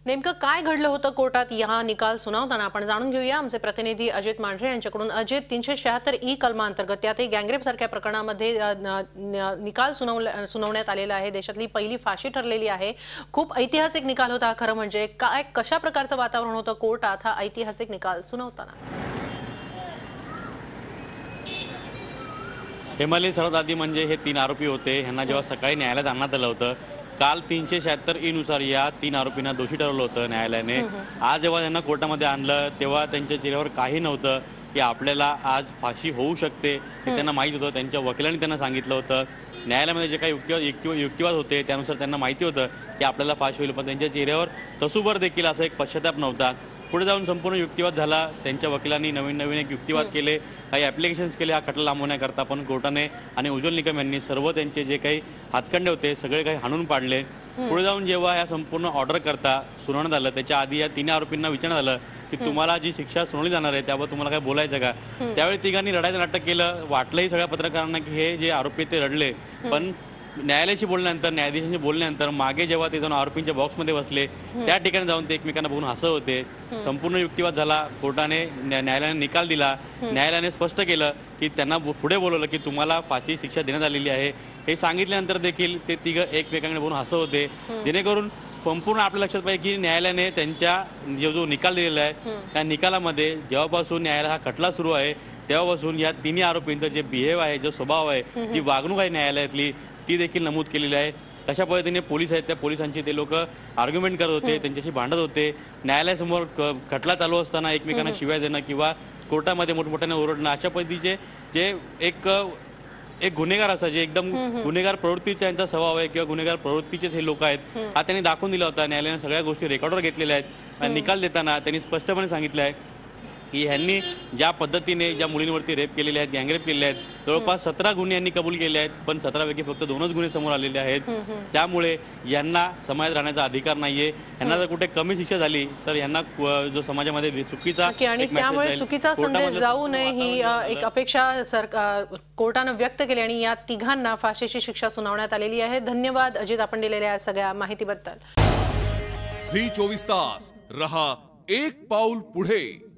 नेमकं काय घडलं होतं कोर्टात या निकाल सुनावताना आपण जाणून घेऊया। आमचे प्रतिनिधी अजित मांढरे यांच्याकडून। अजित, 376 ई कलमांतर्गत त्यातही गँगरेप सारख्या प्रकरणामध्ये निकाल सुनावण्यात आलेला आहे। देशातली पहिली फाशी ठरलेली आहे। खूप ऐतिहासिक निकाल होता खरं म्हणजे। काय कशा प्रकारचं वातावरण होतं कोर्टात हा ऐतिहासिक निकाल सुनावताना? हेमाली, सर्वात आधी म्हणजे हे 3 आरोपी होते। ह्यांना जेव्हा सकाळी न्यायालयात आणण्यात आलं होतं, काल 376 ई नुसार या 3 आरोपींना दोषी ठरवलं होतं न्यायालयाने। आज जेव्हा त्यांना कोर्टामध्ये आणलं तेव्हा त्यांच्या चेहऱ्यावर काही नव्हतं की आपल्याला आज फाशी होऊ शकते, हे त्यांना माहीत होतं। त्यांच्या वकिलांनी त्यांना सांगितलं होतं। न्यायालयामध्ये जे काही युक्तिवाद होते त्यानुसार त्यांना माहिती होतं की आपल्याला फाशी होईल, पण त्यांच्या चेहऱ्यावर तसूभर देखील असा एक पश्चाताप नव्हता। पुढे जाऊन संपूर्ण युक्तिवाद झाला। त्यांच्या वकिलांनी नवीन एक युक्तिवाद केले, काही ॲप्लिकेशन्स केले हा खटला लांबवण्याकरता, पण कोर्टाने आणि उज्ज्वल निकम यांनी सर्व त्यांचे जे काही हातखंडे होते सगळे काही हाणून पाडले। पुढे जाऊन जेव्हा या संपूर्ण ऑर्डर करता सुनावण्यात आलं, त्याच्या आधी या 3 आरोपींना विचारण्यात आलं की तुम्हाला जी शिक्षा सुनावली जाणार आहे त्यावर तुम्हाला काय बोलायचं का। त्यावेळी तिघांनी रडायचं नाटक केलं। वाटलंही सगळ्या पत्रकारांना की हे जे आरोपी ते रडले, पण न्यायालयाशी बोलल्यानंतर, न्यायाधीशांशी बोलल्यानंतर मागे जेव्हा ते जाऊन आरोपींच्या बॉक्समध्ये बसले त्या ठिकाणी जाऊन ते एकमेकांना बघून हसत होते। संपूर्ण युक्तिवाद झाला। कोर्टाने न्यायालयाने निकाल दिला। न्यायालयाने स्पष्ट केलं की त्यांना पुढे बोलवलं की तुम्हाला फाशी शिक्षा देण्यात आलेली आहे। हे सांगितल्यानंतर देखील ते तिघं एकमेकांकडे बघून हसत होते, जेणेकरून संपूर्ण आपल्या लक्षात पाहिजे की न्यायालयाने त्यांच्या जो निकाल दिलेला आहे त्या निकालामध्ये जेव्हापासून न्यायालय हा खटला सुरू आहे तेव्हापासून या 3 आरोपींचं जे बिहेव आहे, जो स्वभाव आहे, जी वागणूक आहे न्यायालयातली, ती देखील नमूद केलेली आहे। तशा पद्धतीने पोलीस आहेत, त्या पोलिसांची ते लोक आर्ग्युमेंट करत होते, त्यांच्याशी भांडत होते। न्यायालयासमोर खटला चालू असताना एकमेकांना शिव्या देणं किंवा कोर्टामध्ये मोठमोठ्याने ओरडणं, अशा पद्धतीचे जे एक गुन्हेगार असतात, जे एकदम गुन्हेगार प्रवृत्तीचा यांचा स्वभाव आहे किंवा गुन्हेगार प्रवृत्तीचेच हे लोक आहेत, हा त्यांनी दाखवून दिला होता। न्यायालयाने सगळ्या गोष्टी रेकॉर्डवर घेतलेल्या आहेत। निकाल देताना त्यांनी स्पष्टपणे सांगितलं आहे की ह्यांनी ज्या पद्धतीने ज्या मुलींवरती रेप केलेले आहेत, गँगरेप केलेले आहेत, जवळपास 17 गुन्हे यांनी कबूल केले आहेत, पण 17पैकी फक्त 2च गुन्हे समोर आलेले आहेत। त्यामुळे यांना समाजात राहण्याचा अधिकार नाहीये। यांना जर कुठे कमी शिक्षा झाली तर यांना जो समाजामध्ये चुकीचा आणि त्यामुळे चुकीचा संदेश जाऊ नये ही एक अपेक्षा कोर्टाने व्यक्त केली आणि या तिघांना फाशीची शिक्षा सुनावण्यात आलेली आहे। धन्यवाद अजित, आपण दिलेल्या सगळ्या माहितीबद्दल। झी 24 तास रहा एक पाऊल पुढे।